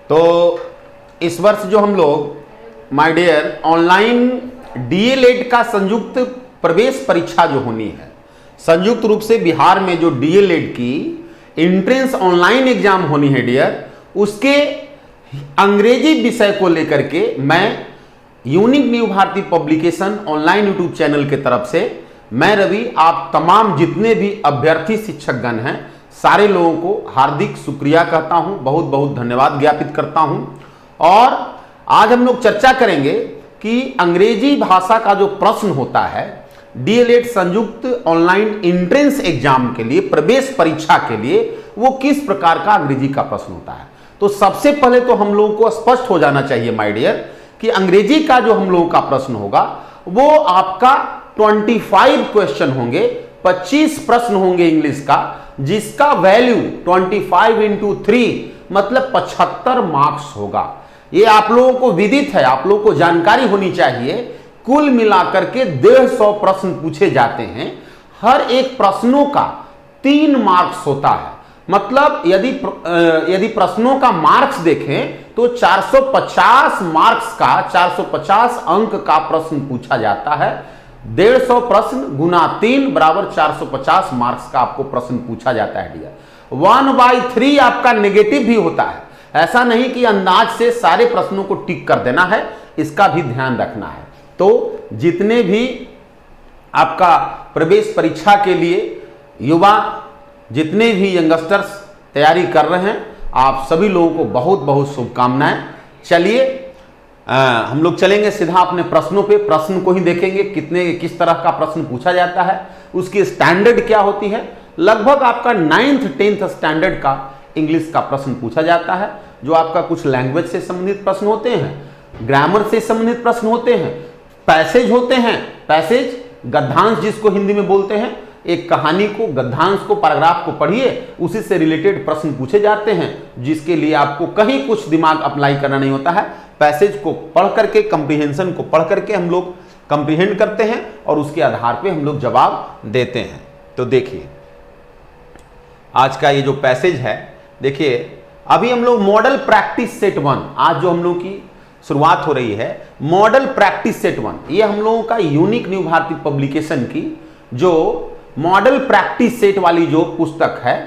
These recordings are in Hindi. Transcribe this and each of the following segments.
तो इस वर्ष जो हम लोग माय डियर ऑनलाइन डीएलएड का संयुक्त प्रवेश परीक्षा जो होनी है, संयुक्त रूप से बिहार में जो डीएलएड की एंट्रेंस ऑनलाइन एग्जाम होनी है डियर, उसके अंग्रेजी विषय को लेकर के मैं unique new Bharti publication online YouTube channel के तरफ से मैं रवि आप तमाम जितने भी अभ्यर्थी शिक्षकगण हैं सारे लोगों को हार्दिक शुक्रिया कहता हूं, बहुत बहुत धन्यवाद ज्ञापित करता हूं। और आज हम लोग चर्चा करेंगे कि अंग्रेजी भाषा का जो प्रश्न होता है डीएलएड संयुक्त ऑनलाइन एंट्रेंस एग्जाम के लिए, प्रवेश परीक्षा के लिए, वो किस प्रकार का अंग्रेजी का प्रश्न होता है। तो सबसे पहले तो हम लोगों को स्पष्ट हो जाना चाहिए माय डियर कि अंग्रेजी का जो हम लोगों का प्रश्न होगा वो आपका 25 क्वेश्चन होंगे, 25 प्रश्न होंगे इंग्लिश का, जिसका वैल्यू 25 इंटू 3 मतलब 75 मार्क्स होगा। ये आप लोगों को विदित है, आप लोगों को जानकारी होनी चाहिए। कुल मिलाकर के 150 प्रश्न पूछे जाते हैं, हर एक प्रश्नों का 3 मार्क्स होता है। मतलब यदि प्रश्नों का मार्क्स देखें तो 450 मार्क्स का 450 अंक का प्रश्न पूछा जाता है। 150 प्रश्न गुना 3 बराबर 450 मार्क्स का आपको प्रश्न पूछा जाता है डियर। 1/3 आपका नेगेटिव भी होता है, ऐसा नहीं कि अंदाज से सारे प्रश्नों को टिक कर देना है, इसका भी ध्यान रखना है। तो जितने भी आपका प्रवेश परीक्षा के लिए युवा, जितने भी यंगस्टर्स तैयारी कर रहे हैं, आप सभी लोगों को बहुत बहुत शुभकामनाएं। चलिए हम लोग चलेंगे सीधा अपने प्रश्नों पे, प्रश्न को ही देखेंगे किस तरह का प्रश्न पूछा जाता है, उसकी स्टैंडर्ड क्या होती है। लगभग आपका 9th 10th स्टैंडर्ड का इंग्लिश का प्रश्न पूछा जाता है, जो आपका कुछ लैंग्वेज से संबंधित प्रश्न होते हैं, ग्रामर से संबंधित प्रश्न होते हैं, पैसेज होते हैं, पैसेज गद्यांश जिसको हिंदी में बोलते हैं, एक कहानी को, गद्यांश को, पैराग्राफ को पढ़िए, उसी से रिलेटेड प्रश्न पूछे जाते हैं, जिसके लिए आपको कहीं कुछ दिमाग अप्लाई करना नहीं होता है। पैसेज को पढ़ करके, कंप्रीहेंशन को पढ़ करके हम लोग कंप्रीहेंड करते हैं और उसके आधार पे हम लोग जवाब देते हैं। तो देखिए आज का ये जो पैसेज है, देखिए अभी हम लोग मॉडल प्रैक्टिस सेट 1, आज जो हम लोग की शुरुआत हो रही है मॉडल प्रैक्टिस सेट 1, ये हम लोगों का यूनिक न्यू भारती पब्लिकेशन की जो मॉडल प्रैक्टिस सेट वाली जो पुस्तक है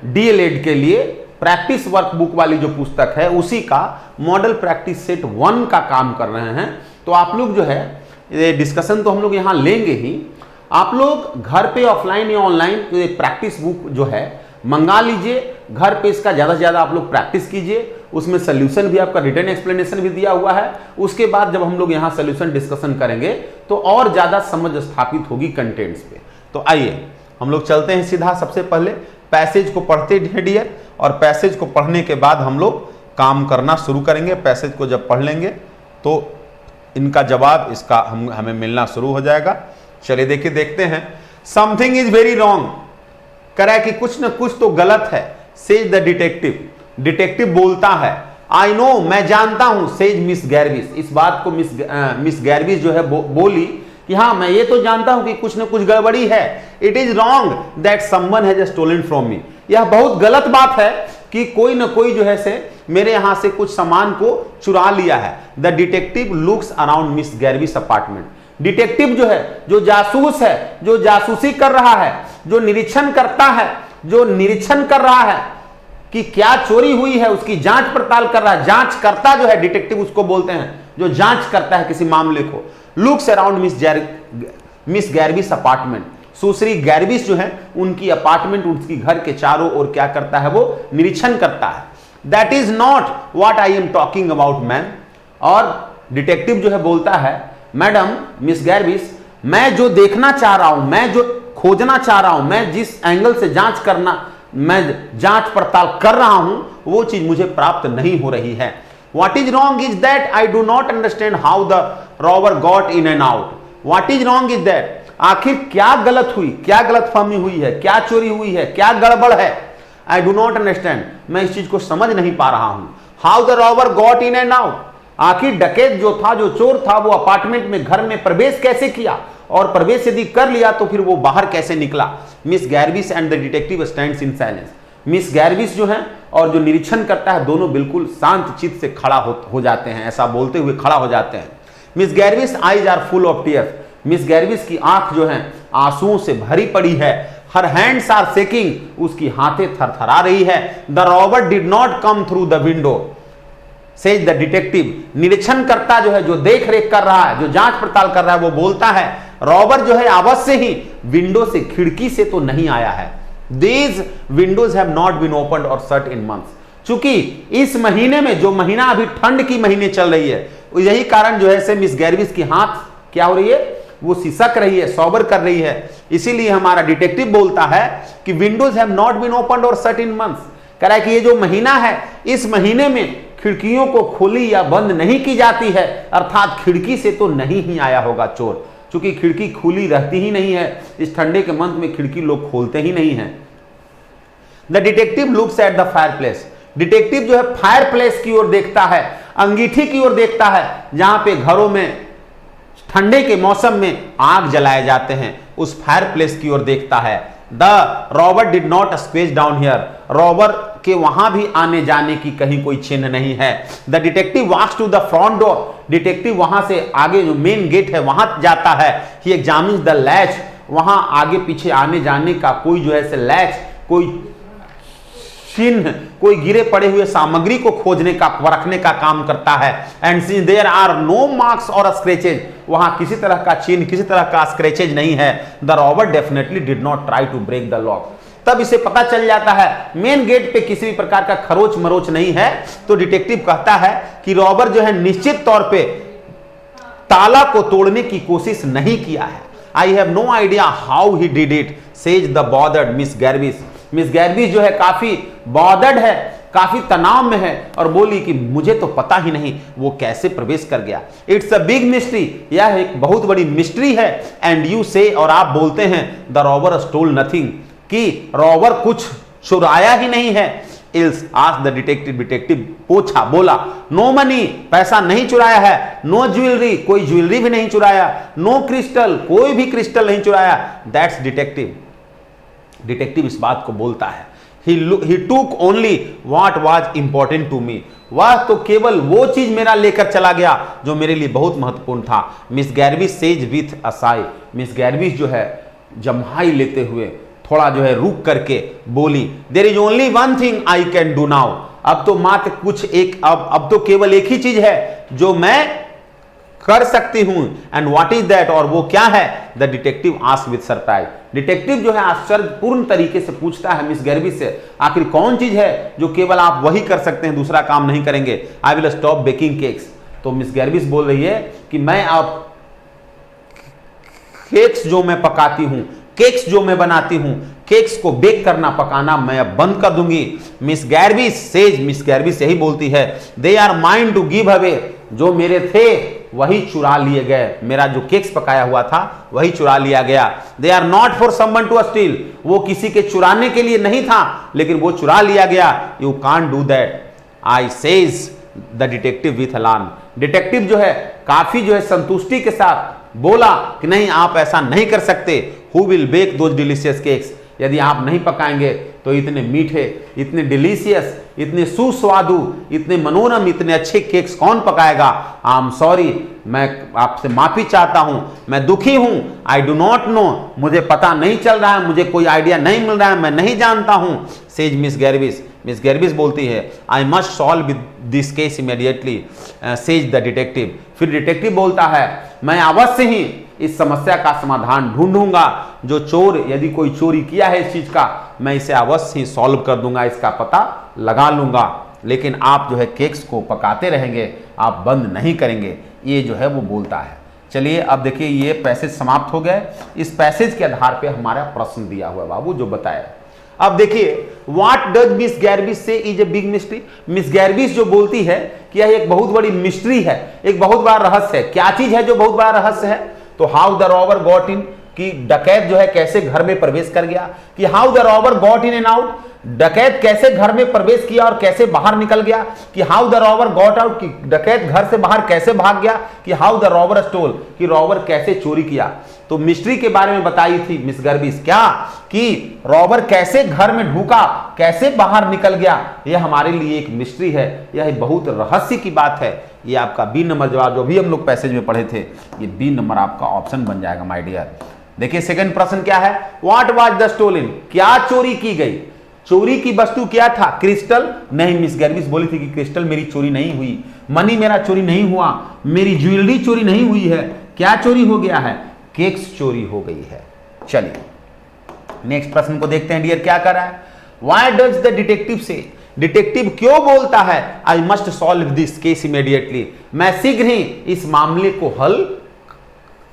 डीएलएड के लिए प्रैक्टिस वर्कबुक वाली जो पुस्तक है, उसी का मॉडल प्रैक्टिस सेट 1 का काम कर रहे हैं। तो आप लोग जो है ये डिस्कशन तो हम लोग यहाँ लेंगे ही, आप लोग घर पे ऑफलाइन या ऑनलाइन प्रैक्टिस बुक जो है मंगा लीजिए, घर पे इसका ज़्यादा से ज़्यादा आप लोग प्रैक्टिस कीजिए। उसमें सोल्यूशन भी आपका रिटर्न एक्सप्लेनेशन भी दिया हुआ है। उसके बाद जब हम लोग यहाँ सोल्यूशन डिस्कशन करेंगे तो और ज़्यादा समझ स्थापित होगी कंटेंट्स पे। तो आइए हम लोग चलते हैं सीधा सबसे पहले पैसेज को पढ़ते हैं डियर, और पैसेज को पढ़ने के बाद हम लोग काम करना शुरू करेंगे। पैसेज को जब पढ़ लेंगे तो इनका जवाब इसका हमें मिलना शुरू हो जाएगा। चलिए देखिए, देखते हैं। समथिंग इज वेरी रॉन्ग, कह रहा है कि कुछ न कुछ तो गलत है। सेज द डिटेक्टिव, डिटेक्टिव बोलता है। आई नो, मैं जानता हूं। सेज मिस गैरविस, इस बात को मिस गैरविस जो है बोली कि हाँ मैं ये तो जानता हूं कि कुछ न कुछ गड़बड़ी है। It is wrong that someone has stolen from me, यह बहुत गलत बात है कि कोई न कोई जो है से मेरे यहां से कुछ सामान को चुरा लिया है। The detective looks around Miss Garvis apartment, detective जो है, जो जासूस है, जो जासूसी कर रहा है, जो निरीक्षण करता है, जो निरीक्षण कर रहा है कि क्या चोरी हुई है, उसकी जांच पड़ताल कर रहा है। जांच करता जो है डिटेक्टिव उसको बोलते हैं, जो जांच करता है किसी मामले को। Looks around Miss Garvis apartment, सुश्री गैरविस जो है उनकी अपार्टमेंट, उनकी घर के चारों ओर क्या करता है, वो निरीक्षण करता है। That is not what I am talking about man, और डिटेक्टिव जो है बोलता है, मैडम मिस गैरविस, मैं जो देखना चाह रहा हूं, मैं जो खोजना चाह रहा हूं, मैं जिस एंगल से मैं जांच पड़ताल कर रहा हूं, वो चीज मुझे प्राप्त नहीं हो रही है। What is wrong is that I do not understand how the robber got in and out. What is wrong is that, आखिर क्या गलत हुई, क्या गलतफहमी हुई है, क्या चोरी हुई है, क्या गड़बड़ है। I do not understand, मैं इस चीज को समझ नहीं पा रहा हूं। How the robber got in and out, आखिर डकैत जो था, जो चोर था, वो अपार्टमेंट में, घर में प्रवेश कैसे किया, और प्रवेश यदि कर लिया तो फिर वो बाहर कैसे निकला। Miss Garvis and the detective stands in silence, Miss Garvis जो है और जो निरीक्षण करता है दोनों बिल्कुल शांत चित्त से खड़ा हो जाते हैं, ऐसा बोलते हुए खड़ा हो जाते हैं। Miss Garvis eyes are full of tears, Miss Garvis की आंख जो है आंसुओं से भरी पड़ी है। हर हैंड्स आर शेकिंग, उसकी हाथें थरथरा रही है। The robber did not come through the window says the detective, निरीक्षण करता जो है, जो देख रेख कर रहा है, जो जांच पड़ताल कर रहा है, वो बोलता है रॉबर जो है अवश्य ही विंडो से, खिड़की से तो नहीं आया है। These windows have not been opened और शट इन मंथ्स, चूंकि इस महीने में, जो महीना अभी ठंड की महीने चल रही है, यही कारण जो है से मिस गैरविस की हाथ क्या हो रही है, वो सिसक रही है, सॉबर कर रही है। इसीलिए हमारा डिटेक्टिव बोलता है कि windows have not been opened और शट इन मंथ्स, कह रहा है कि ये जो महीना है, इस महीने में खिड़कियों को खोली या बंद नहीं की जाती है, अर्थात खिड़की से तो नहीं ही आया होगा चोर, क्योंकि खिड़की खुली रहती ही नहीं है। इस ठंडे के मंथ में खिड़की लोग खोलते ही नहीं है। The detective looks at the fire place, detective जो है फायर प्लेस की ओर देखता है, अंगीठी की ओर देखता है, जहां पे घरों में ठंडे के मौसम में आग जलाए जाते हैं, उस फायर प्लेस की ओर देखता है। The robber did not squeeze down here, robber के वहां भी आने जाने की कहीं कोई चिन्ह नहीं है। The detective walks to the front door, detective वहां से आगे जो मेन गेट है वहां जाता है। ही एग्जामिन्स द लैच, वहां आगे पीछे आने जाने का कोई जो है से लैच, कोई चिन्ह, कोई गिरे पड़े हुए सामग्री को खोजने का, परखने का काम करता है। And since there are no marks और स्क्रैचेज, वहां किसी तरह का चिन्ह, किसी तरह का स्क्रैचेज नहीं है। The robber definitely did not try to break the lock, तब इसे पता चल जाता है मेन गेट पे किसी भी प्रकार का खरोच मरोच नहीं है। तो डिटेक्टिव कहता है कि रॉबर जो है निश्चित तौर पे ताला को तोड़ने की कोशिश नहीं किया है। I have no idea how he did it, says the bothered Miss Garvis, Miss Garvis जो है काफी बॉदर्ड है, काफी तनाव में है और बोली कि मुझे तो पता ही नहीं वो कैसे प्रवेश कर गया। इट्स अ बिग मिस्ट्री, यह एक बहुत बड़ी मिस्ट्री है। एंड यू से, और आप बोलते हैं द रॉबर स्टोल नथिंग, कि रॉबर कुछ चुराया ही नहीं है। Ills asked the detective, detective पूछा, बोला नो मनी, पैसा नहीं चुराया है। नो ज्वेलरी, कोई ज्वेलरी भी नहीं चुराया। नो क्रिस्टल, कोई भी क्रिस्टल नहीं चुराया। दैट्स डिटेक्टिव, डिटेक्टिव इस बात को बोलता है। He took only what was important to me, वह तो केवल वो चीज मेरा लेकर चला गया जो मेरे लिए बहुत महत्वपूर्ण था। Miss गैरविस says with a sigh, Miss Garvis जो है जम्हाई लेते हुए थोड़ा जो है रुक करके बोली, there is only one thing I can do now, अब तो मात्र कुछ एक, अब तो केवल एक ही चीज है जो मैं कर सकती हूं। एंड व्हाट इज दैट, और वो क्या है। The detective asked with surprise, detective जो है आश्चर्यपूर्ण तरीके से पूछता है मिस गैरविस से, आखिर कौन चीज है जो केवल आप वही कर सकते हैं, दूसरा काम नहीं करेंगे। I will stop baking cakes, तो मिस गैरविस बोल रही है कि मैं अब केक्स जो मैं पकाती हूं, केक्स जो मैं बनाती हूं, केक्स को बेक करना, पकाना मैं अब बंद कर दूंगी। मिस गैरविस सेज, मिस गैरविस यही बोलती है, they are mine to give away, जो मेरे थे वही चुरा लिए गए, मेरा जो केक्स पकाया हुआ था वही चुरा लिया गया। They are not for someone to steal, वो किसी के चुराने के लिए नहीं था, लेकिन वो चुरा लिया गया। You can't do that, I says the detective with alarm, detective जो है काफी जो है संतुष्टि के साथ बोला कि नहीं, आप ऐसा नहीं कर सकते। Who will bake those delicious cakes, यदि आप नहीं पकाएंगे तो इतने मीठे, इतने डिलीशियस, इतने सुस्वादु, इतने मनोरम, इतने अच्छे केक्स कौन पकाएगा। आई एम सॉरी, मैं आपसे माफी चाहता हूं, मैं दुखी हूं। आई डू नॉट नो, मुझे पता नहीं चल रहा है, मुझे कोई आइडिया नहीं मिल रहा है, मैं नहीं जानता हूं। सेज मिस गैरविस, मिस गैरविस बोलती है, I must solve this case immediately, says the detective. फिर डिटेक्टिव बोलता है, मैं अवश्य ही इस समस्या का समाधान ढूंढूंगा, जो चोर, यदि कोई चोरी किया है इस चीज का, मैं इसे अवश्य ही सॉल्व कर दूंगा, इसका पता लगा लूंगा, लेकिन आप जो है केक्स को पकाते रहेंगे, आप बंद नहीं करेंगे, ये जो है वो बोलता है। चलिए अब देखिए, ये पैसेज समाप्त हो गए। इस पैसेज के आधार पे हमारा प्रश्न दिया हुआ बाबू जो बताया। अब देखिए, what does Miss Garvis say is a big mystery, Miss Garvis जो बोलती है कि यह एक बहुत बड़ी मिस्ट्री है, एक बहुत बड़ा रहस्य है। क्या चीज है जो बहुत बड़ा रहस्य है, तो how the robber got in, कि डकैत जो है कैसे घर में प्रवेश कर गया, कि how the robber got in and out, डकैत कैसे घर में प्रवेश किया और कैसे बाहर निकल गया, कि how the robber got out, कि डकैत घर से बाहर कैसे भाग गया, कि हाउ द रॉबर स्टोल, कि रॉबर कैसे चोरी किया। तो मिस्ट्री के बारे में बताई थी मिस गर्विस, क्या कि रॉबर कैसे घर में ढुका, कैसे बाहर निकल गया, यह हमारे लिए एक मिस्ट्री है, यह बहुत रहस्य की बात है। ये आपका बी नंबर जवाब जो भी हम लोग पैसेज में पढ़े थे, ये बी नंबर आपका ऑप्शन बन जाएगा माय डियर। देखिए सेकंड प्रश्न क्या है, व्हाट वाज द स्टोलन, क्या चोरी की गई, चोरी की वस्तु क्या था, क्रिस्टल, नहीं मिस गर्विस बोली थी कि क्रिस्टल मेरी चोरी नहीं हुई, मनी मेरा चोरी नहीं हुआ, मेरी ज्वेलरी चोरी नहीं हुई है, क्या चोरी हो गया है, केक्स चोरी हो गई है। चलिए नेक्स्ट प्रश्न को देखते हैं डियर क्या कर रहा है, व्हाई डज द डिटेक्टिव से, डिटेक्टिव क्यों बोलता है I must solve this case immediately, मैं शीघ्र ही इस मामले को हल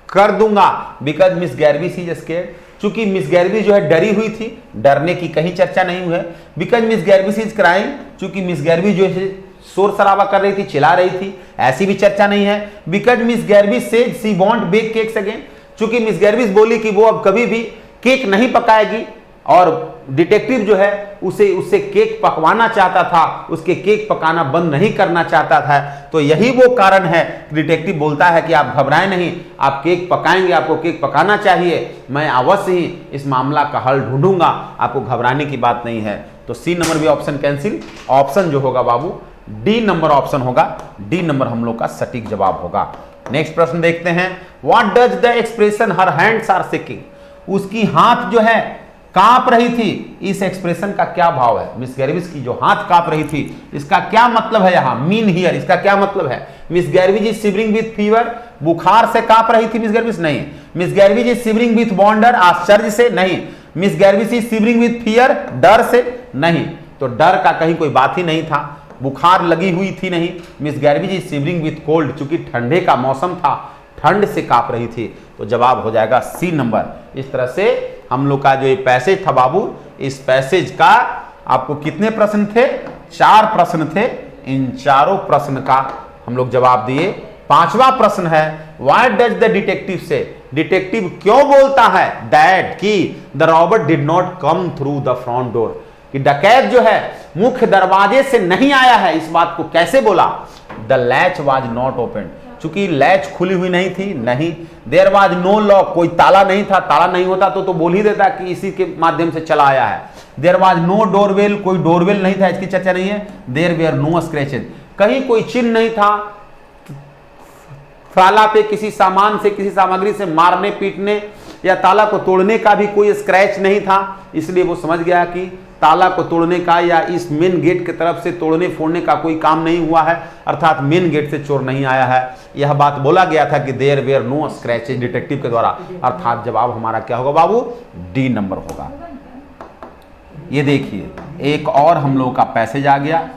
कर दूंगा, because Miss Garvis is scared, चूंकि मिस गर्विस जो है डरी हुई थी, डरने की कहीं चर्चा नहीं हुई है, because Miss Garvis is crying, चूंकि मिस गर्विस जो है शोर शराबा कर रही थी, चिल्ला रही थी, ऐसी भी चर्चा नहीं है, because Miss Garvis said she won't bake cakes again, चूंकि मिस गर्विस बोली कि वो अब कभी भी केक नहीं पकाएगी, और डिटेक्टिव जो है उससे केक पकवाना चाहता था, उसके केक पकाना बंद नहीं करना चाहता था, तो यही वो कारण है डिटेक्टिव बोलता है कि आप घबराएं नहीं, आप केक पकाएंगे, आपको केक पकाना चाहिए, मैं अवश्य ही इस मामला का हल ढूंढूंगा, आपको घबराने की बात नहीं है। तो सी नंबर भी ऑप्शन कैंसिल, ऑप्शन जो होगा बाबू डी नंबर ऑप्शन होगा, डी नंबर हम लोग का सटीक जवाब होगा। नेक्स्ट प्रश्न देखते हैं, what does the expression her hands are shaking, उसकी हाथ जो है कांप रही थी, इस एक्सप्रेशन का क्या भाव है, मिस गर्विस की जो हाथ कांप रही थी इसका क्या मतलब है, यहां मीन हियर इसका क्या मतलब है, Miss Garvis is shivering with fever, बुखार से कांप रही थी मिस गर्विस, नहीं, Miss Garvis is shivering with wonder, आश्चर्य से, नहीं, Miss Garvis is shivering with fear, डर से, नहीं, तो डर का कहीं कोई बात ही नहीं था, बुखार लगी हुई थी नहीं, Miss Garvis is shivering with cold, चूंकि ठंडे का मौसम था, ठंड से कांप रही थी, तो जवाब हो जाएगा सी नंबर। इस तरह से हम लोग का जो ये पैसेज था बाबू, इस पैसेज का आपको कितने प्रश्न थे, 4 प्रश्न थे, इन चारों प्रश्न का हम लोग जवाब दिए। 5वां प्रश्न है, व्हाई डज द डिटेक्टिव से, डिटेक्टिव क्यों बोलता है दैट कि the robber did not come through the front door, कि डकैत जो है मुख्य दरवाजे से नहीं आया है, इस बात को कैसे बोला, the latch was not open, चूंकि लैच खुली हुई नहीं थी, नहीं, देयर वाज नो लॉक, कोई ताला नहीं था, ताला नहीं होता तो बोल ही देता कि इसी के माध्यम से चला आया है, देयर वाज नो डोरवेल, कोई डोरवेल नहीं था, इसकी चर्चा नहीं है, देयर वेयर नो स्क्रैचेज, कहीं कोई चिन्ह नहीं था, ताला पे किसी सामान से, किसी सामग्री से मारने पीटने या ताला को तोड़ने का भी कोई स्क्रैच नहीं था, इसलिए वो समझ गया कि ताला को तोड़ने का या इस मेन गेट की तरफ से तोड़ने फोड़ने का कोई काम नहीं हुआ है, अर्थात मेन गेट से चोर नहीं आया है, यह बात बोला गया था कि there were no scratches detective के द्वारा, अर्थात जवाब हमारा क्या होगा बाबू, डी नंबर होगा। ये देखिए एक और हम लोग का पैसेज आ गया,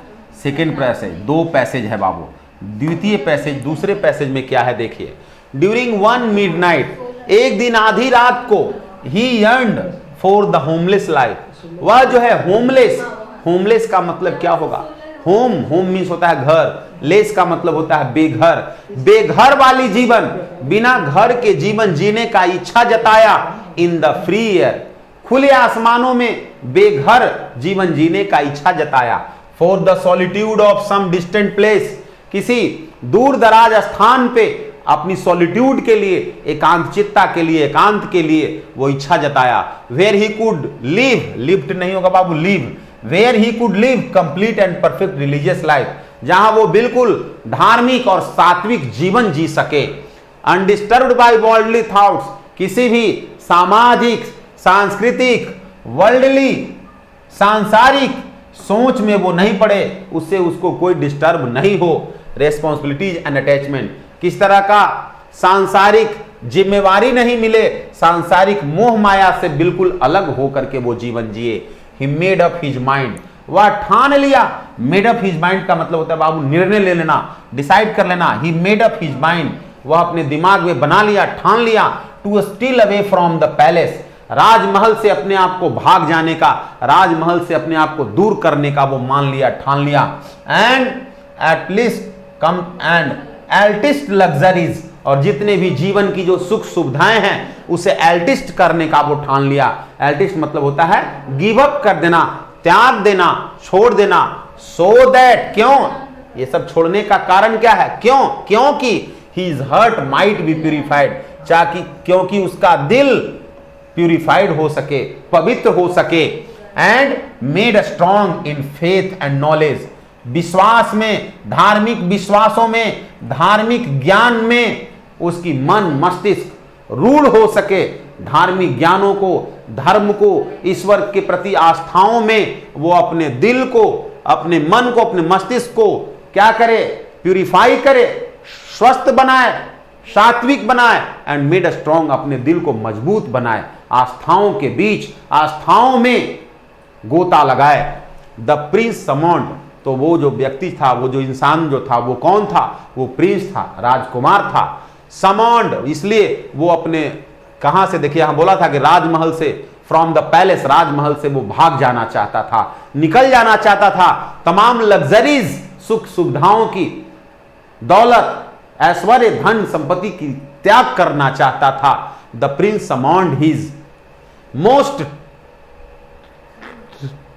सेकेंड पैसेज, 2 पैसेज है बाबू, द्वितीय पैसेज, दूसरे पैसेज में क्या है देखिए, ड्यूरिंग 1 मिडनाइट, एक दिन आधी रात को, ही यर्न्ड फॉर द होमलेस लाइफ, वह जो है होमलेस, होमलेस का मतलब क्या होगा, होम, होम मीन्स होता है घर, लेस का मतलब होता है बेघर, बेघर वाली जीवन, बिना घर के जीवन जीने का इच्छा जताया, इन द फ्री एयर, खुले आसमानों में बेघर जीवन जीने का इच्छा जताया, for the solitude of some distant place, किसी दूर दराज स्थान पे अपनी सॉलिट्यूड के लिए, एकांतचित्ता के लिए, एकांत के लिए वो इच्छा जताया, where he could live, lived नहीं होगा बाबू, live, where he could live complete and perfect religious life, जहां वो बिल्कुल धार्मिक और सात्विक जीवन जी सके, अनडिस्टर्ब्ड बाय वर्ल्डली थॉट्स, किसी भी सामाजिक, सांस्कृतिक, वर्ल्डली, सांसारिक सोच में वो नहीं पड़े, उससे उसको कोई डिस्टर्ब नहीं हो, रेस्पॉन्सिबिलिटीज एंड अटैचमेंट, किस तरह का सांसारिक जिम्मेवारी नहीं मिले, सांसारिक मोह माया से बिल्कुल अलग होकर के वो जीवन जिए, ही मेड अप हिज माइंड, वह ठान लिया, मेड अप हिज माइंड का मतलब होता है बाबू निर्णय ले लेना, डिसाइड कर लेना, he made up his mind, वह अपने दिमाग में बना लिया, ठान लिया, to steal away from the palace, राजमहल से अपने आप को भाग जाने का, राजमहल से अपने आप को दूर करने का वो मान लिया, ठान लिया, and at least come and at least luxuries, और जितने भी जीवन की जो सुख सुविधाएं हैं उसे एल्टिस्ट करने का वो ठान लिया, एल्टिस्ट मतलब होता है गिव अप कर देना, त्याग देना, छोड़ देना, सो दैट, क्यों, ये सब छोड़ने का कारण क्या है, क्यों, क्योंकि his heart might be purified, क्योंकि उसका दिल प्यूरिफाइड हो सके, पवित्र हो सके। And made strong in faith and knowledge, विश्वास में, धार्मिक विश्वासों में, धार्मिक ज्ञान में उसकी मन मस्तिष्क रूढ़ हो सके। धार्मिक ज्ञानों को, धर्म को, ईश्वर के प्रति आस्थाओं में वो अपने दिल को, अपने मन को, अपने मस्तिष्क को क्या करे, प्यूरिफाई करे, स्वस्थ बनाए, सात्विक बनाए। एंड मेड स्ट्रॉन्ग, अपने दिल को मजबूत बनाए, आस्थाओं के बीच, आस्थाओं में गोता लगाए। द प्रिंस समॉन्ड, तो वो जो व्यक्ति था, वो जो इंसान जो था, वो कौन था? वो प्रिंस था, राजकुमार था। समॉन्ड इसलिए वो अपने, कहां से, देखिए यहां बोला था कि राजमहल से, फ्रॉम द पैलेस, राजमहल से वो भाग जाना चाहता था, निकल जाना चाहता था। तमाम लग्जरीज, सुख सुविधाओं की, दौलत, ऐश्वर्य, धन संपत्ति की त्याग करना चाहता था। The prince summoned his most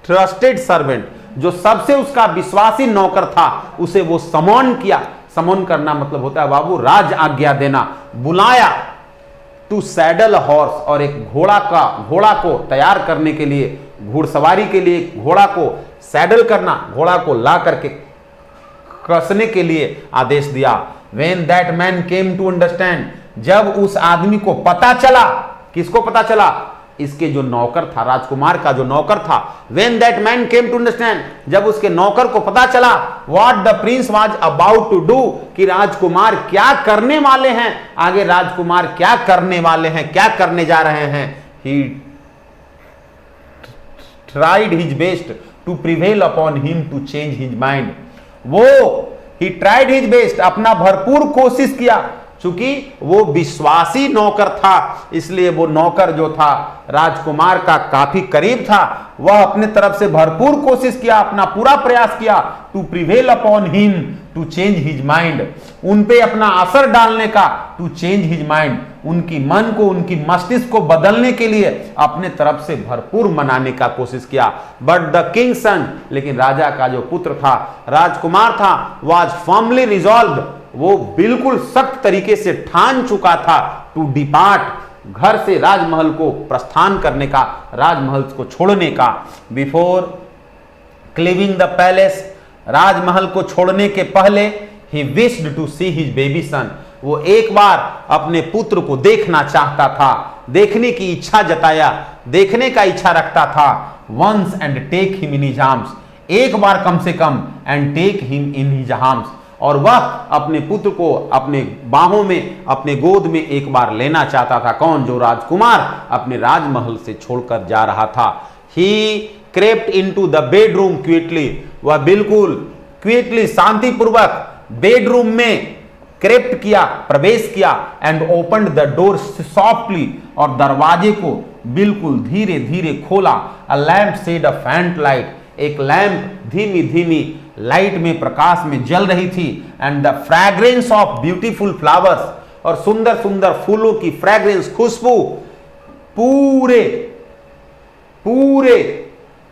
trusted servant, जो सबसे उसका विश्वासी नौकर था, उसे वो समॉन किया। समॉन करना मतलब होता है बाबू राज आज्ञा देना। बुलाया टू सैडल हॉर्स, और एक घोड़ा को तैयार करने के लिए, घुड़सवारी के लिए घोड़ा को सैडल करना, घोड़ा को ला करके कसने के लिए आदेश दिया। When that man came to understand, जब उस आदमी को पता चला, किसको पता चला? इसके जो नौकर था, राजकुमार का जो नौकर था। When that man came to understand, जब उसके नौकर को पता चला what the prince was about to do, कि राजकुमार क्या करने वाले हैं, आगे राजकुमार क्या करने वाले हैं, क्या करने जा रहे हैं। He tried his best to prevail upon him to change his mind. वो he tried his best, अपना भरपूर कोशिश किया। चूंकि वो विश्वासी नौकर था, इसलिए वो नौकर जो था राजकुमार का काफी करीब था, वह अपने तरफ से भरपूर कोशिश किया, अपना पूरा प्रयास किया to prevail upon him to change his mind, उन पे अपना असर डालने का, टू चेंज हिज माइंड, उनकी मन को, उनकी मस्तिष्क को बदलने के लिए अपने तरफ से भरपूर मनाने का कोशिश किया। बट द किंग सन, लेकिन राजा का जो पुत्र था, राजकुमार था, वाज फर्मली रिजॉल्व्ड, वो बिल्कुल सख्त तरीके से ठान चुका था टू डिपार्ट, घर से राजमहल को प्रस्थान करने का, राजमहल को छोड़ने का। बिफोर क्लीविंग द पैलेस, राजमहल को छोड़ने के पहले, he wished to see his baby son, वो एक बार अपने पुत्र को देखना चाहता था, देखने की इच्छा जताया, देखने का इच्छा रखता था। Once and take him in his arms, एक बार कम से कम, and take him in his arms, और वह अपने पुत्र को अपने बाहों में, अपने गोद में एक बार लेना चाहता था। कौन? जो राजकुमार अपने राजमहल से छोड़कर जा रहा था। He crept into the bedroom quickly, वह बिल्कुल क्विकली, शांतिपूर्वक बेडरूम में क्रेप्ट किया, प्रवेश किया। And opened the door softly, और दरवाजे को बिल्कुल धीरे धीरे खोला। अ लैम्प सेड अ फैंट लाइट, एक लैंप धीमी धीमी लाइट में, प्रकाश में जल रही थी। And the fragrance of beautiful flowers, और सुंदर सुंदर फूलों की फ्रैग्रेंस, खुशबू पूरे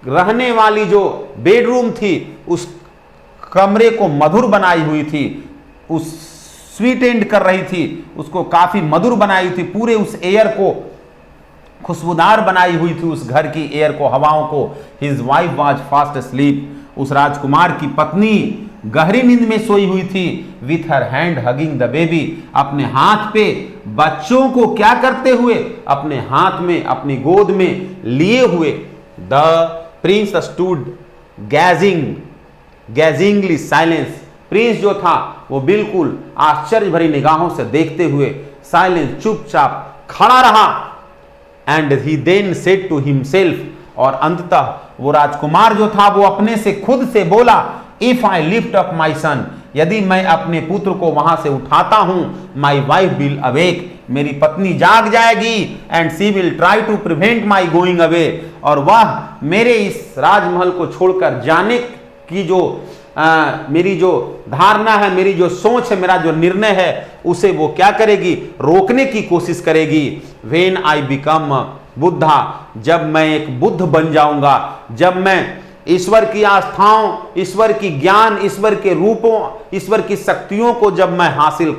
रहने वाली जो बेडरूम थी, उस कमरे को मधुर बनाई हुई थी, उस स्वीट एंड कर रही थी, उसको काफी मधुर बनाई थी, पूरे उस एयर को खुशबूदार बनाई हुई थी, उस घर की एयर को, हवाओं को। His wife was fast sleep, उस राजकुमार की पत्नी गहरी नींद में सोई हुई थी। With her hand hugging the baby, अपने हाथ पे बच्चों को क्या करते हुए, अपने हाथ में, अपनी गोद में लिए हुए। The prince stood gazingly silence, prince जो था वो बिल्कुल आश्चर्य भरी निगाहों से देखते हुए साइलेंस, चुपचाप खड़ा रहा। And he then said to himself, और अंततः वो राजकुमार जो था वो अपने से खुद से बोला, if I lift up my son, यदि मैं अपने पुत्र को वहां से उठाता हूं, माई वाइफ विल अवेक, मेरी पत्नी जाग जाएगी। And she will try to prevent my going away, और वह मेरे इस राजमहल को छोड़कर जाने की जो मेरी जो धारणा है, मेरी जो सोच है, मेरा जो निर्णय है, उसे वो क्या करेगी, रोकने की कोशिश करेगी। व्हेन आई बिकम बुद्धा, जब मैं एक बुद्ध बन जाऊंगा, जब मैं ईश्वर की आस्थाओं, ईश्वर की ज्ञान, ईश्वर के रूपों, ईश्वर की शक्तियों को जब मैं हासिल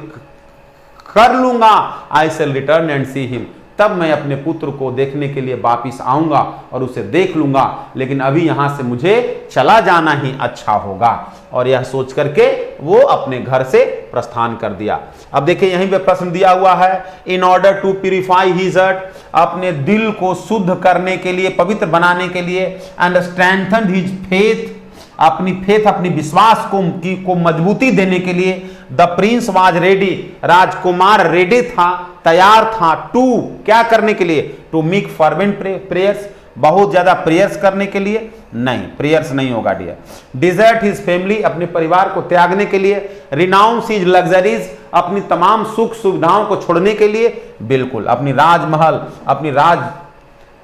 कर लूंगा, आई शैल रिटर्न एंड सी हिम, तब मैं अपने पुत्र को देखने के लिए वापिस आऊंगा और उसे देख लूंगा, लेकिन अभी यहां से मुझे चला जाना ही अच्छा होगा। और यह सोच करके वो अपने घर से प्रस्थान कर दिया। अब देखिए यहीं पे प्रश्न दिया हुआ है, in order to purify his heart, अपने दिल को शुद्ध करने के लिए, पवित्र बनाने के लिए, एंड स्ट्रेंथन हिज फेथ, अपनी विश्वास को मजबूती देने के लिए, the Prince was ready, Rajkumar ready था, तैयार था, टू क्या करने के लिए, टू मेक फर्वेंट प्रेयर्स, बहुत ज्यादा प्रेयर्स करने के लिए नहीं, प्रेयर्स नहीं होगा डियर। डिजर्ट हिज फैमिली, अपने परिवार को त्यागने के लिए, रिनाउंस हिज लग्जरीज, अपनी तमाम सुख सुविधाओं को छोड़ने के लिए, बिल्कुल अपनी राजमहल, अपनी राज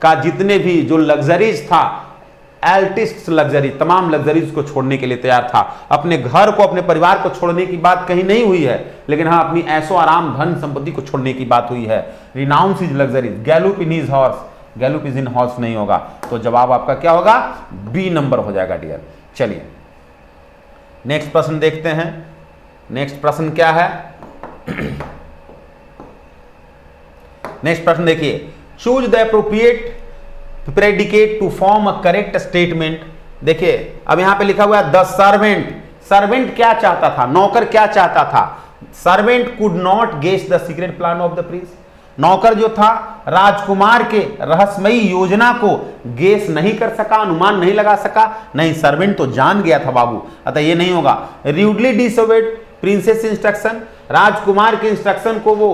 का जितने भी जो लग्जरीज था, एल्टिस्ट लग्जरी, तमाम लग्जरीज को छोड़ने के लिए तैयार था। अपने घर को, अपने परिवार को छोड़ने की बात कहीं नहीं हुई है, लेकिन हाँ अपनी ऐशो आराम, धन संपत्ति को छोड़ने की बात हुई है। Renounce his luxuries, gallop in his horse, gallop is in horse नहीं होगा, तो जवाब आपका क्या होगा, बी नंबर हो जाएगा डियर। चलिए नेक्स्ट प्रश्न देखते हैं। नेक्स्ट प्रश्न क्या है, नेक्स्ट प्रश्न देखिए, choose the appropriate predicate to form a correct statement. देखिए अब यहां पे लिखा हुआ है द सर्वेंट, सर्वेंट क्या चाहता था, नौकर क्या चाहता था, servant could not guess the secret plan of the prince, नौकर जो था राजकुमार के रहस्यमयी योजना को गेस नहीं कर सका, अनुमान नहीं लगा सका, नहीं सर्वेंट तो जान गया था बाबू, अतः ये नहीं होगा। र्यूडली डिसोबेड प्रिंसेस इंस्ट्रक्शन, राजकुमार के इंस्ट्रक्शन को वो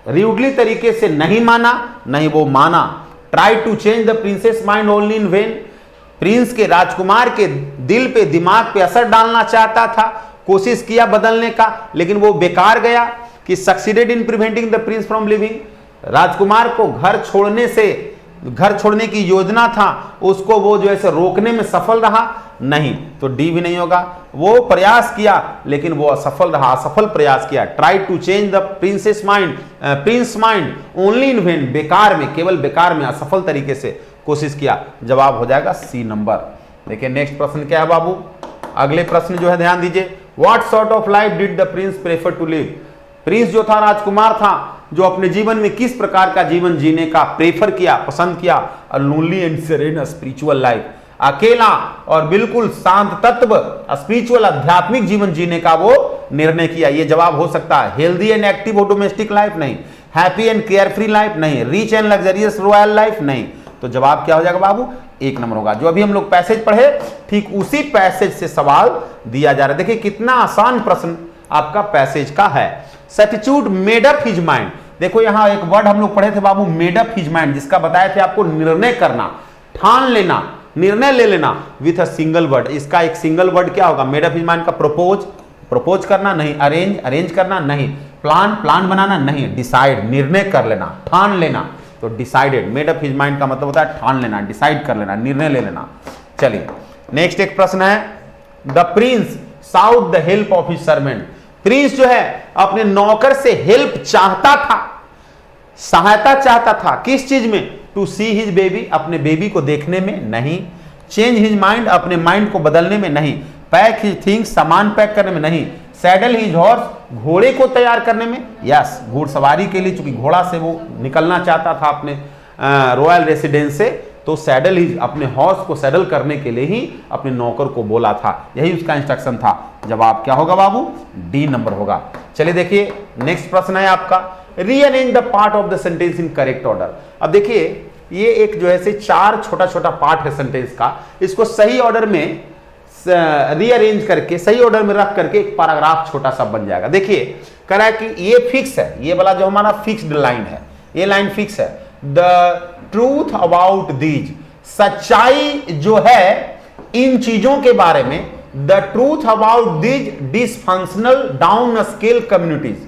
र्यूडली तरीके से नहीं माना, नहीं वो माना। Try to change the prince's mind only in vain, prince के, राजकुमार के दिल पे, दिमाग पे असर डालना चाहता था, कोशिश किया बदलने का, लेकिन वो बेकार गया। कि succeeded in preventing the prince from living, राजकुमार को घर छोड़ने की योजना था, उसको वो जो है रोकने में सफल रहा नहीं, तो डी भी नहीं होगा। वो प्रयास किया लेकिन वो असफल रहा, असफल प्रयास किया। Try to change the prince mind only in vain, बेकार में, केवल बेकार में, असफल तरीके से कोशिश किया। जवाब हो जाएगा सी नंबर। देखिए नेक्स्ट प्रश्न क्या है बाबू, अगले प्रश्न जो है ध्यान दीजिए, what sort of life did the prince prefer to live, prince जो था, राजकुमार था, जो अपने जीवन में किस प्रकार का जीवन जीने का प्रेफर किया, पसंद किया, a lonely and serene spiritual life, अकेला और बिल्कुल शांत तत्व स्पिरिचुअल आध्यात्मिक जीवन जीने का वो निर्णय किया। ये जवाब हो सकता है। Healthy and active domestic life नहीं, happy and care free life नहीं, rich and luxurious royal life नहीं, तो जवाब क्या हो जाएगा बाबू, एक नंबर होगा। जो अभी हम लोग पैसेज पढ़े ठीक उसी पैसेज से सवाल दिया जा रहा है। देखिए कितना आसान प्रश्न आपका पैसेज का है। सैटिट्यूड मेड अप हिज माइंड, देखो यहां एक वर्ड हम लोग पढ़े थे बाबू, मेड अप हिज माइंड, जिसका बताए थे आपको निर्णय करना, ठान लेना, निर्णय ले लेना विथ अ सिंगल वर्ड। इसका एक सिंगल वर्ड क्या होगा, मेड अप हिज माइंड का प्रपोज करना नहीं, अरेंज करना नहीं, प्लान बनाना नहीं, डिसाइड निर्णय कर लेना, ठान लेना, तो decided. Made up his mind का मतलब होता है ठान लेना, डिसाइड कर लेना, निर्णय ले लेना। चलिए नेक्स्ट एक प्रश्न है, the prince sought the help of his servant, prince जो है अपने नौकर से हेल्प चाहता था, सहायता चाहता था, किस चीज में, टू सी हिज बेबी, अपने बेबी को देखने में नहीं, चेंज हिज माइंड, अपने माइंड को बदलने में नहीं, पैक हिज थिंग्स, सामान पैक करने में नहीं, सैडल हिज हॉर्स, घोड़े को तैयार करने में, यस घुड़सवारी के लिए, चूंकि घोड़ा से वो निकलना चाहता था अपने रॉयल रेसिडेंस से, तो सैडल हिज, अपने हॉर्स को सैडल करने के लिए ही अपने नौकर को बोला था, यही उसका इंस्ट्रक्शन था। जवाब क्या होगा बाबू, डी नंबर होगा। चलिए देखिए नेक्स्ट प्रश्न है आपका, rearrange the part of the sentence in correct order. अब देखिए ये एक जो है से 4 छोटा छोटा पार्ट है सेंटेंस का, इसको सही ऑर्डर में रीअरेंज करके, सही ऑर्डर में रख करके एक पैराग्राफ छोटा सा बन जाएगा। देखिए कह रहा है कि ये फिक्स है, ये वाला जो हमारा फिक्स्ड लाइन है, ये लाइन फिक्स है। द ट्रूथ अबाउट दीज, सच्चाई जो है इन चीजों के बारे में, the truth about these dysfunctional down scale communities,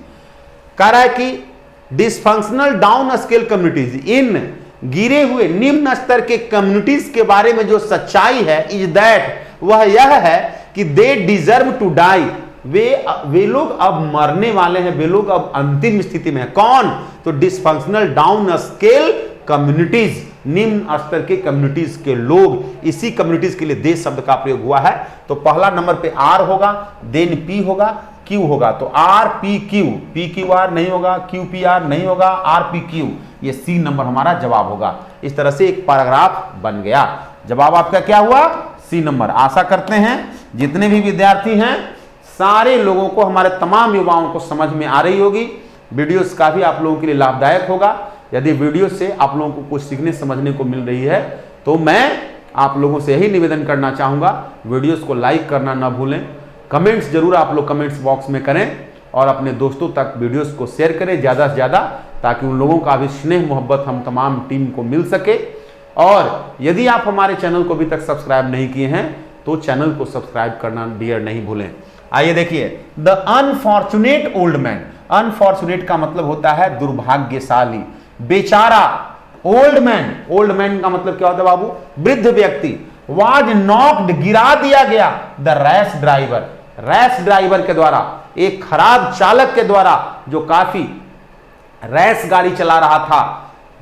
कह रहा है कि डिसफंक्शनल डाउन स्केल कम्युनिटीज, इन गिरे हुए निम्न स्तर के कम्युनिटीज के बारे में जो सच्चाई है, इज दैट, वह यह है कि दे डिजर्व टू डाई, वे लोग अब मरने वाले हैं, वे लोग अब अंतिम स्थिति में है। कौन, तो डिसफंक्शनल डाउन स्केल कम्युनिटीज, निम्न स्तर के कम्युनिटीज के लोग। इसी कम्युनिटीज के लिए देश शब्द का प्रयोग हुआ है। तो पहला नंबर पे आर होगा, देन पी होगा, क्यू होगा, तो R P Q, P Q R नहीं होगा, क्यू पी आर नहीं होगा, आर पी क्यू, ये सी नंबर हमारा जवाब होगा। इस तरह से एक पैराग्राफ बन गया। जवाब आपका क्या हुआ? सी नंबर। आशा करते हैं जितने भी विद्यार्थी हैं सारे लोगों को, हमारे तमाम युवाओं को समझ में आ रही होगी। वीडियोस काफी आप लोगों के लिए लाभदायक होगा। यदि वीडियो से आप लोगों को कुछ सीखने समझने को मिल रही है तो मैं आप लोगों से यही निवेदन करना चाहूंगा, वीडियोस को लाइक करना ना भूलें, कमेंट्स जरूर आप लोग कमेंट्स बॉक्स में करें और अपने दोस्तों तक वीडियोस को शेयर करें ज़्यादा से ज़्यादा, ताकि उन लोगों का भी स्नेह मोहब्बत हम तमाम टीम को मिल सके। और यदि आप हमारे चैनल को अभी तक सब्सक्राइब नहीं किए हैं तो चैनल को सब्सक्राइब करना डियर नहीं भूलें। आइए देखिए, the unfortunate old man. Unfortunate का मतलब होता है दुर्भाग्यशाली, बेचारा। ओल्ड मैन, ओल्ड मैन का मतलब क्या होता है बाबू? वृद्ध व्यक्ति। वाज नॉक्ड, गिरा दिया गया, the rash driver, rash driver के द्वारा, एक खराब चालक के द्वारा जो काफी रैश गाड़ी चला रहा था,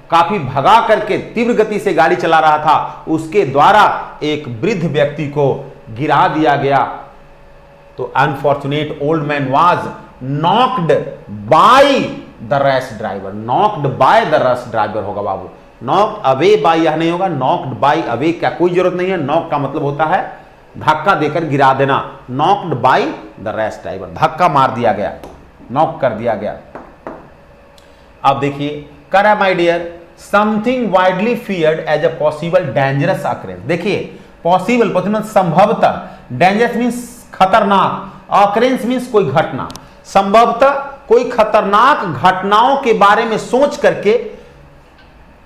काफी भगा करके तीव्र गति से गाड़ी चला रहा था, उसके द्वारा एक वृद्ध व्यक्ति को गिरा दिया गया। तो unfortunate old man was knocked by the rash driver, knocked by the rash driver होगा बाबू। नॉक्ड अवे बाय यह नहीं होगा, नॉक्ड बाय अवे क्या कोई जरूरत नहीं है। नॉक का मतलब होता है धक्का देकर गिरा देना। Knocked by the rash driver, धक्का मार दिया गया, नॉक कर दिया गया। अब देखिए, करा my dear something widely feared as a possible dangerous occurrence. देखिए, पॉसिबल मतलब संभवतः, डेंजरस मीन्स खतरनाक, अकरेंस मीन्स कोई घटना। संभवतः कोई खतरनाक घटनाओं के बारे में सोच करके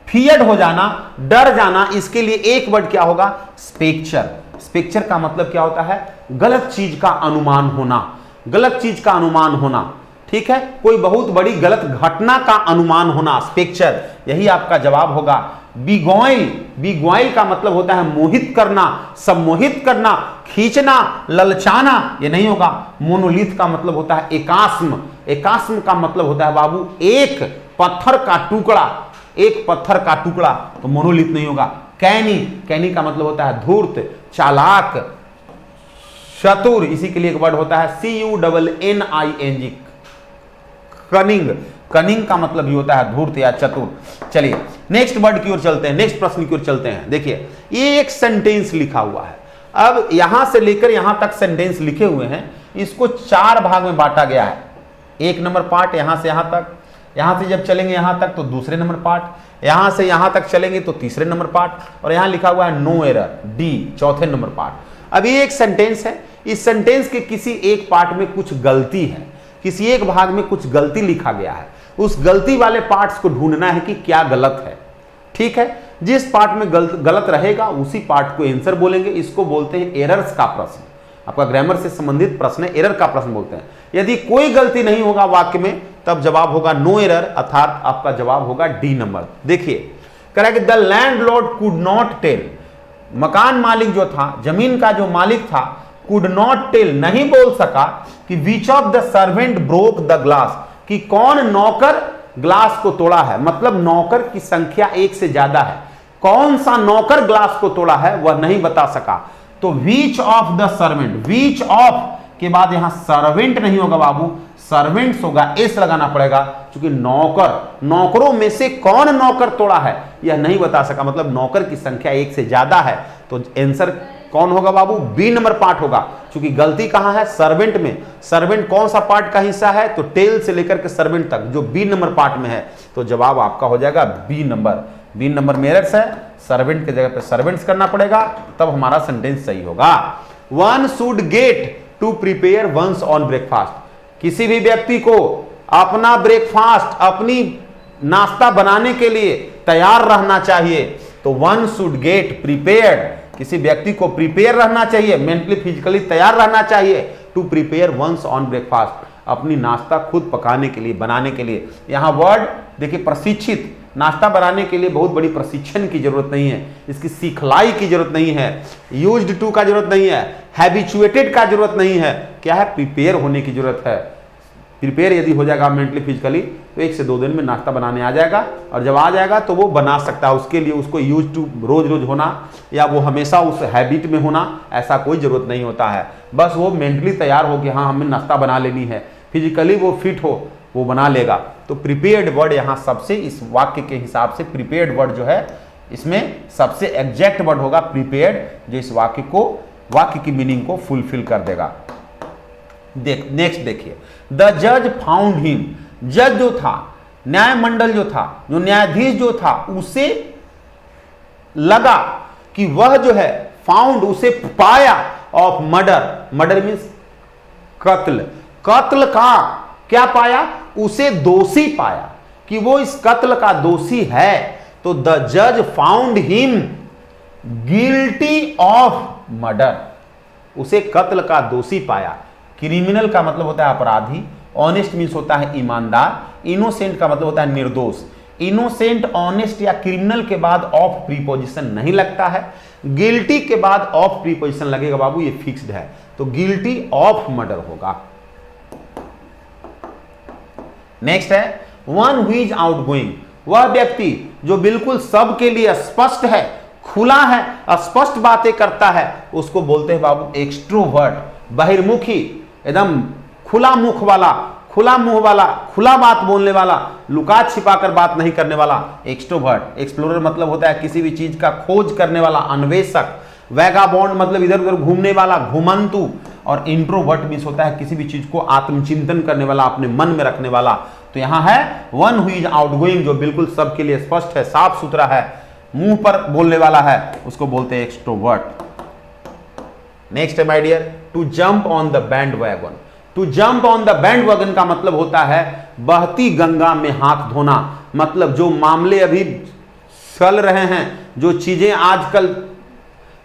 फियर्ड हो जाना, डर जाना, इसके लिए एक वर्ड क्या होगा? स्पेक्चर। स्पेक्चर का मतलब क्या होता है? गलत चीज का अनुमान होना, गलत चीज का अनुमान होना। ठीक है, कोई बहुत बड़ी गलत घटना का अनुमान होना, स्पेक्चर, यही आपका जवाब होगा। बिगॉइल, बिगॉइल का मतलब होता है मोहित करना, सम्मोहित करना, खींचना, ललचाना, ये नहीं होगा। मोनोलिथ का मतलब होता है एकास्म, एकास्म का मतलब होता है बाबू एक पत्थर का टुकड़ा, एक पत्थर का टुकड़ा, तो मोनोलिथ नहीं होगा। कैनी, कैनी का मतलब होता है धूर्त, चालाक, चतुर, इसी के लिए एक वर्ड होता है CUNNING, कनिंग। कनिंग का मतलब भी होता है धूर्त या चतुर। चलिए नेक्स्ट वर्ड की ओर चलते हैं, नेक्स्ट प्रश्न की ओर चलते हैं। देखिए, ये एक सेंटेंस लिखा हुआ है। अब यहां से लेकर यहां तक सेंटेंस लिखे हुए हैं, इसको 4 भाग में बांटा गया है। 1 नंबर पार्ट यहां से यहां तक, यहां से जब चलेंगे यहां तक तो दूसरे नंबर पार्ट, यहां से यहां तक चलेंगे तो तीसरे नंबर पार्ट, और यहां लिखा हुआ है नो एरर, डी, चौथे नंबर पार्ट। अब ये एक सेंटेंस है, इस सेंटेंस के किसी एक पार्ट में कुछ गलती है, किसी एक भाग में कुछ गलती लिखा गया है। उस गलती वाले पार्ट्स को ढूंढना है कि क्या गलत है। ठीक है, जिस पार्ट में गलत रहेगा उसी पार्ट को आंसर बोलेंगे। इसको बोलते हैं एरर्स का प्रश्न। आपका ग्रामर से संबंधित प्रश्न एरर का प्रश्न बोलते हैं। यदि कोई गलती नहीं होगा वाक्य में तब जवाब होगा नो एरर, अर्थात आपका जवाब होगा डी नंबर। देखिए, कह रहा है कि the landlord could not tell, मकान मालिक जो था, जमीन का जो मालिक था, कुड नॉट टेल, नहीं बोल सका कि which of the servant broke the glass, कि कौन नौकर ग्लास को तोड़ा है। मतलब नौकर की संख्या 1 से ज्यादा है, कौन सा नौकर ग्लास को तोड़ा है वह नहीं बता सका। तो which of the servant, which of के बाद यहां सर्वेंट नहीं होगा बाबू, सर्वेंट्स होगा, एस लगाना पड़ेगा, क्योंकि नौकर, नौकरों में से कौन नौकर तोड़ा है यह नहीं बता सका। मतलब नौकर की संख्या 1 से ज्यादा है, तो आंसर कौन होगा बाबू? बी नंबर पार्ट होगा, क्योंकि गलती कहां है? सर्वेंट में। सर्वेंट कौन सा पार्ट का हिस्सा है? तो टेल से लेकर के सर्वेंट तक, जो बी नंबर पार्ट में है। तो जवाब आपका हो जाएगा बी नंबर। बी नंबर में एरर्स है, सर्वेंट की जगह पे सर्वेंट्स करना पड़ेगा, तब हमारा सेंटेंस सही होगा। One should get to prepare one's own breakfast, किसी भी व्यक्ति को अपना ब्रेकफास्ट, अपनी नाश्ता बनाने के लिए तैयार रहना चाहिए। तो वन शुड गेट प्रिपेयर्ड, किसी व्यक्ति को प्रिपेयर रहना चाहिए, मेंटली फिजिकली तैयार रहना चाहिए, to prepare one's own breakfast, अपनी नाश्ता खुद पकाने के लिए, बनाने के लिए। यहां वर्ड देखिए प्रशिक्षित, नाश्ता बनाने के लिए बहुत बड़ी प्रशिक्षण की जरूरत नहीं है, इसकी सिखलाई की जरूरत नहीं है, यूज्ड टू का जरूरत नहीं है, हैबिचुएटेड का जरूरत नहीं है, क्या है? प्रिपेयर होने की जरूरत है। प्रिपेयर यदि हो जाएगा मेंटली फिजिकली तो 1 से 2 दिन में नाश्ता बनाने आ जाएगा, और जब आ जाएगा तो वो बना सकता है। उसके लिए उसको यूज टू रोज रोज होना या वो हमेशा उस हैबिट में होना ऐसा कोई जरूरत नहीं होता है। बस वो मेंटली तैयार हो कि हाँ हमें नाश्ता बना लेनी है, फिजिकली वो फिट हो, वो बना लेगा। तो प्रिपेयर्ड वर्ड यहाँ सबसे, इस वाक्य के हिसाब से प्रिपेयर्ड वर्ड जो है इसमें सबसे एग्जैक्ट वर्ड होगा प्रिपेयर्ड, जो इस वाक्य की मीनिंग को फुलफिल कर देगा। नेक्स्ट देखिए, द जज फाउंड हिम, जज जो था, न्यायमंडल जो था, जो न्यायाधीश जो था, उसे लगा कि वह जो है फाउंड, उसे पाया, ऑफ मर्डर, मर्डर मीन्स कत्ल, कत्ल का क्या पाया, उसे दोषी पाया कि वो इस कत्ल का दोषी है। तो द जज found him guilty of murder, उसे कत्ल का दोषी पाया। क्रिमिनल का मतलब होता है अपराधी, ऑनेस्ट मीन्स होता है ईमानदार, इनोसेंट का मतलब होता है निर्दोष। इनोसेंट, ऑनेस्ट या क्रिमिनल के बाद ऑफ प्रीपोजिशन नहीं लगता है, गिल्टी के बाद ऑफ प्रीपोजिशन लगेगा बाबू, ये फिक्स्ड है। तो गिल्टी ऑफ मर्डर होगा। नेक्स्ट है वन हु इज आउटगोइंग, वह व्यक्ति जो बिल्कुल सबके लिए स्पष्ट है, खुला है, स्पष्ट बातें करता है, उसको बोलते हैं बाबू एक्सट्रोवर्ट, बहिर्मुखी, एकदम खुला मुख वाला, खुला मुंह वाला, खुला बात बोलने वाला, लुका छिपा कर बात नहीं करने वाला, एक्सट्रोवर्ट। एक्सप्लोरर मतलब होता है किसी भी चीज का खोज करने वाला, अन्वेषक। वैगाबॉन्ड मतलब इधर उधर घूमने वाला, घुमंतु। और इंट्रोवर्ट मीन्स होता है किसी भी चीज को आत्मचिंतन करने वाला, अपने मन में रखने वाला। तो यहां है वन हु इज आउटगोइंग, जो बिल्कुल सबके लिए स्पष्ट है, साफ सुथरा है, मुंह पर बोलने वाला है, उसको बोलते हैं एक्सट्रोवर्ट। नेक्स्ट है my dear, to jump on the bandwagon. To jump on the bandwagon का मतलब होता है बहती गंगा में हाथ धोना, मतलब जो मामले अभी चल रहे हैं, जो चीजें आजकल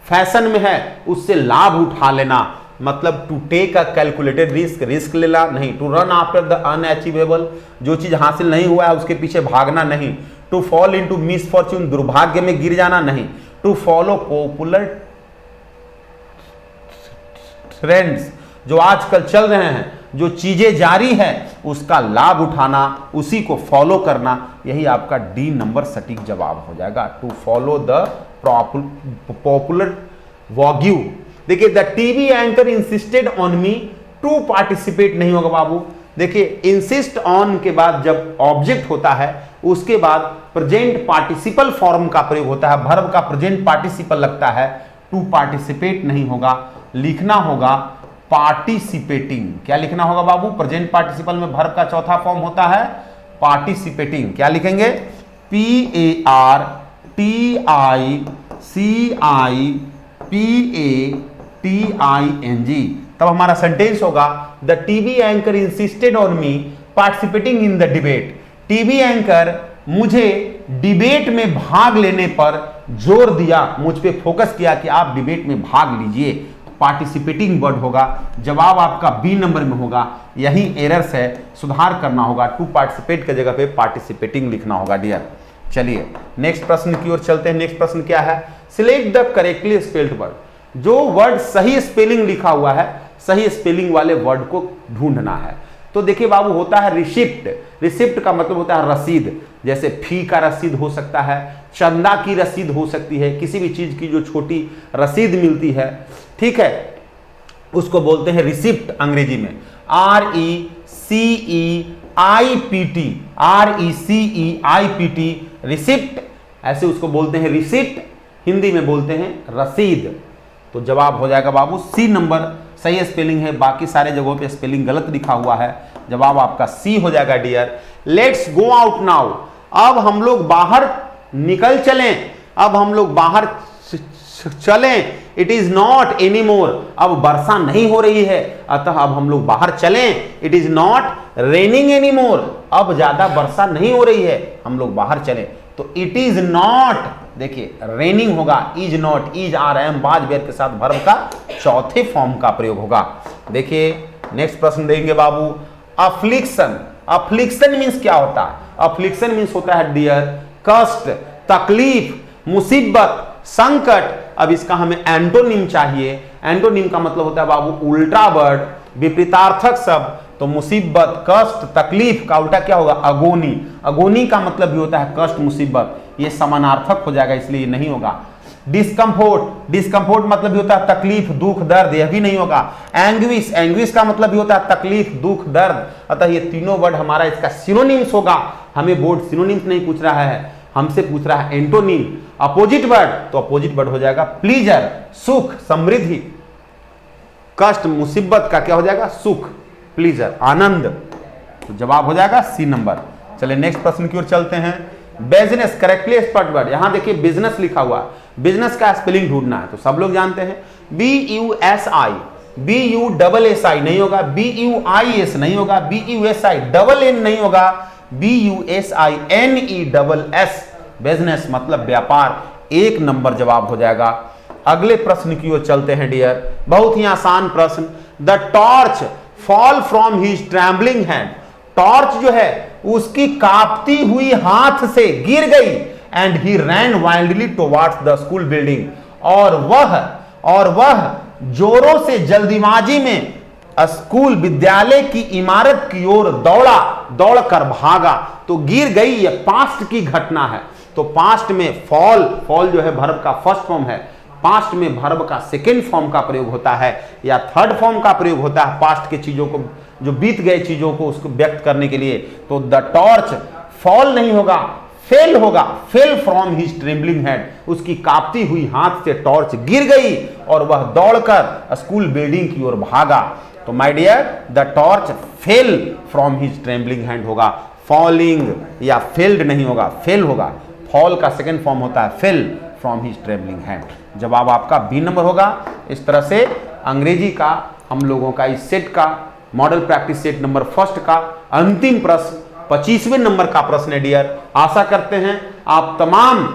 फैशन में है, उससे लाभ उठा लेना, मतलब to take a calculated risk, risk लेना नहीं। To run after the unachievable, जो चीज हासिल नहीं हुआ है उसके पीछे भागना नहीं। टू फॉल इनटू मिसफॉर्च्यून, दुर्भाग्य में गिर जाना नहीं। टू फॉलो पॉपुलर ट्रेंड्स, जो आजकल चल रहे हैं, जो चीजें जारी है उसका लाभ उठाना, उसी को फॉलो करना, यही आपका डी नंबर सटीक जवाब हो जाएगा। To follow the popular vogue. देखिए, the TV anchor insisted on me to participate नहीं होगा बाबू। देखिए, इंसिस्ट ऑन के बाद जब ऑब्जेक्ट होता है उसके बाद प्रेजेंट पार्टिसिपल फॉर्म का प्रयोग होता है, वर्ब का प्रेजेंट पार्टिसिपल लगता है। टू पार्टिसिपेट नहीं होगा, लिखना होगा पार्टिसिपेटिंग। क्या लिखना होगा बाबू? प्रेजेंट पार्टिसिपल में वर्ब का चौथा फॉर्म होता है पार्टिसिपेटिंग। क्या लिखेंगे? PARTICIPATING। तब हमारा सेंटेंस होगा the TV anchor insisted on me participating in the debate. TV anchor मुझे डिबेट में भाग लेने पर जोर दिया, मुझ पे फोकस किया कि आप डिबेट में भाग लीजिए। पार्टिसिपेटिंग वर्ड होगा, जवाब आपका बी नंबर में होगा। यही एरर्स है, सुधार करना होगा। टू पार्टिसिपेट के जगह पे पार्टिसिपेटिंग लिखना होगा डियर। चलिए नेक्स्ट प्रश्न की ओर चलते हैं। नेक्स्ट प्रश्न क्या है? Select the correctly spelled word. जो वर्ड सही स्पेलिंग लिखा हुआ है, सही स्पेलिंग वाले वर्ड को ढूंढना है। तो देखिए बाबू, होता है रिसिप्ट। रिसिप्ट का मतलब होता है रसीद, जैसे फी का रसीद हो सकता है, चंदा की रसीद हो सकती है, किसी भी चीज की जो छोटी रसीद मिलती है, ठीक है, उसको बोलते हैं रिसिप्ट अंग्रेजी में। RECEIPT रिसिप्ट, ऐसे उसको बोलते हैं रिसिप्ट, हिंदी में बोलते हैं रसीद। तो जवाब हो जाएगा बाबू सी नंबर, सही स्पेलिंग है। बाकी सारे जगहों पे स्पेलिंग गलत लिखा हुआ है, जवाब आपका सी हो जाएगा dear. Let's go out now. अब हम लोग बाहर निकल चलें, अब हम लोग बाहर चलें। It is not any more, अब वर्षा नहीं हो रही है, अतः अब हम लोग बाहर चलें। It is not raining any more, अब ज्यादा वर्षा नहीं हो रही है, हम लोग बाहर चलें। तो इट इज नॉट, देखिए रेनिंग होगा, इज नॉट, इज आ रहे हैं बाज वेयर के साथ वर्ब का चौथे फॉर्म का प्रयोग होगा। देखिए नेक्स्ट प्रश्न देंगे बाबू, अफ्लिक्शन। अफ्लिक्शन मीन्स क्या होता है? अफ्लिक्शन मीन्स होता है डियर कष्ट, तकलीफ, मुसीबत, संकट। अब इसका हमें एंटोनिम चाहिए। एंटोनिम का मतलब होता है बाबू उल्टा वर्ड, विपरीतार्थक शब्द, तो मुसीबत, कष्ट, तकलीफ का उल्टा क्या होगा? अगोनी। अगोनी का मतलब भी होता है कष्ट, मुसीबत, ये समानार्थक हो जाएगा, इसलिए नहीं होगा। डिस्कम्फोर्ट, डिस्कम्फोर्ट मतलब भी होता है तकलीफ, दुख, दर्द, यह भी नहीं होगा। एंग्विश, एंग्विश का मतलब भी होता है तकलीफ, दुख, दर्द, अतः ये तीनों वर्ड हमारा इसका सिनोनिम्स होगा। हमें बोर्ड सिनोनिम्स नहीं पूछ रहा है, हमसे पूछ रहा है एंटोनिम। अपोजिट वर्ड, तो अपोजिट वर्ड हो जाएगा प्लीजर, सुख, समृद्धि। कष्ट, मुसीबत का क्या हो जाएगा? सुख, प्लीजर, आनंद। तो जवाब हो जाएगा सी नंबर। चलिए नेक्स्ट प्रश्न की ओर चलते हैं। बिजनेस, करेक्टली स्पेल्ड वर्ड, यहां देखिए बिजनेस लिखा हुआ, बिजनेस का स्पेलिंग ढूंढना है, तो सब लोग जानते हैं BUSI, BUSSI नहीं होगा, BUIS नहीं होगा, BUSINN नहीं होगा, BUSINESS, बिजनेस मतलब व्यापार। एक नंबर जवाब हो जाएगा। अगले प्रश्न की ओर चलते हैं डियर, बहुत ही आसान प्रश्न। The torch fall from his trembling hand, torch जो है उसकी कांपती हुई हाथ से गिर गई, and he ran wildly towards the school building, और वह जोरों से जल्दीबाजी में स्कूल, विद्यालय की इमारत की ओर दौड़कर भागा। तो गिर गई, यह पास्ट की घटना है। तो पास्ट में फॉल जो है वर्ब का फर्स्ट फॉर्म है, पास्ट में वर्ब का सेकेंड फॉर्म का प्रयोग होता है या थर्ड फॉर्म का प्रयोग होता है पास्ट के चीजों को, जो बीत गए चीजों को उसको व्यक्त करने के लिए। तो द टॉर्च फॉल नहीं होगा, फेल होगा, fail from his trembling hand, उसकी कांपती हुई हाथ से टॉर्च गिर गई और वह दौड़कर स्कूल बिल्डिंग की ओर भागा। तो my dear, the torch fell from his trembling hand होगा, फॉलिंग या फेल्ड नहीं होगा, फेल होगा। फॉल का सेकेंड फॉर्म होता है fail from his trembling hand. जवाब आपका बी नंबर होगा। इस तरह से अंग्रेजी का हम लोगों का इस सेट का model practice set number first का अंतिम प्रश्न 25वें नंबर का प्रश्न है डियर। आशा करते हैं आप तमाम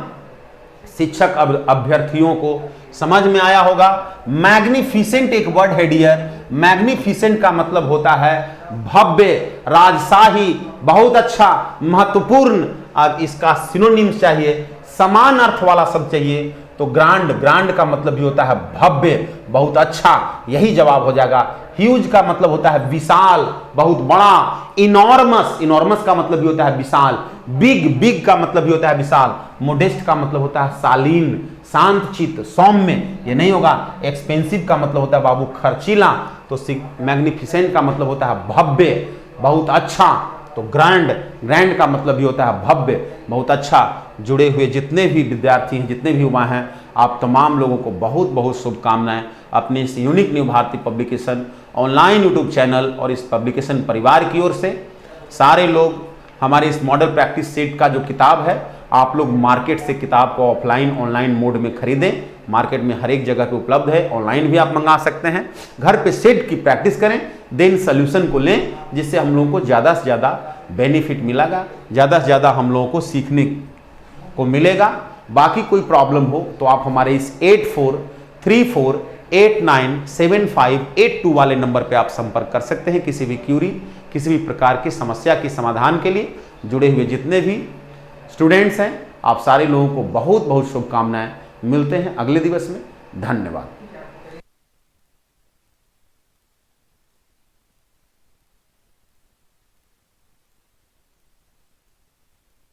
शिक्षक अभ्यर्थियों को समझ में आया होगा। मैग्निफिसेंट एक वर्ड है डियर, मैग्निफिसेंट का मतलब होता है भव्य, राजशाही, बहुत अच्छा, महत्वपूर्ण। अब इसका सिनोनिम्स चाहिए, समान अर्थ वाला शब्द चाहिए, तो ग्रांड, ग्रांड का मतलब भी होता है भव्य, बहुत अच्छा, यही जवाब हो जाएगा। ह्यूज का मतलब होता है विशाल, बहुत बड़ा। इनॉर्मस, इनॉर्मस का मतलब भी होता है विशाल। बिग, बिग का मतलब भी होता है विशाल। मोडेस्ट का मतलब होता है शालीन, शांतचित्त, सौम्य, ये नहीं होगा। एक्सपेंसिव का मतलब होता है बाबू खर्चीला। तो मैग्निफिसेंट का मतलब होता है भव्य, बहुत अच्छा। तो ग्रैंड, ग्रैंड का मतलब भी होता है भव्य, बहुत अच्छा। जुड़े हुए जितने भी विद्यार्थी हैं, जितने भी युवा हैं, आप तमाम लोगों को बहुत बहुत शुभकामनाएं अपने इस unique new Bharti publication online YouTube channel और इस पब्लिकेशन परिवार की ओर से। सारे लोग हमारे इस मॉडल प्रैक्टिस सेट का जो किताब है, आप लोग मार्केट से किताब को ऑफलाइन ऑनलाइन मोड में खरीदें। मार्केट में हर एक जगह पे उपलब्ध है, ऑनलाइन भी आप मंगा सकते हैं। घर पे सेट की प्रैक्टिस करें, देन सोल्यूशन को लें, जिससे हम लोगों को ज़्यादा से ज़्यादा बेनिफिट मिलेगा, ज़्यादा से ज़्यादा हम लोगों को सीखने को मिलेगा। बाकी कोई प्रॉब्लम हो तो आप हमारे इस 8434897582 वाले नंबर पे आप संपर्क कर सकते हैं किसी भी क्यूरी, किसी भी प्रकार की समस्या के समाधान के लिए। जुड़े हुए जितने भी स्टूडेंट्स हैं, आप सारे लोगों को बहुत बहुत शुभकामनाएं। मिलते हैं अगले दिवस में। धन्यवाद।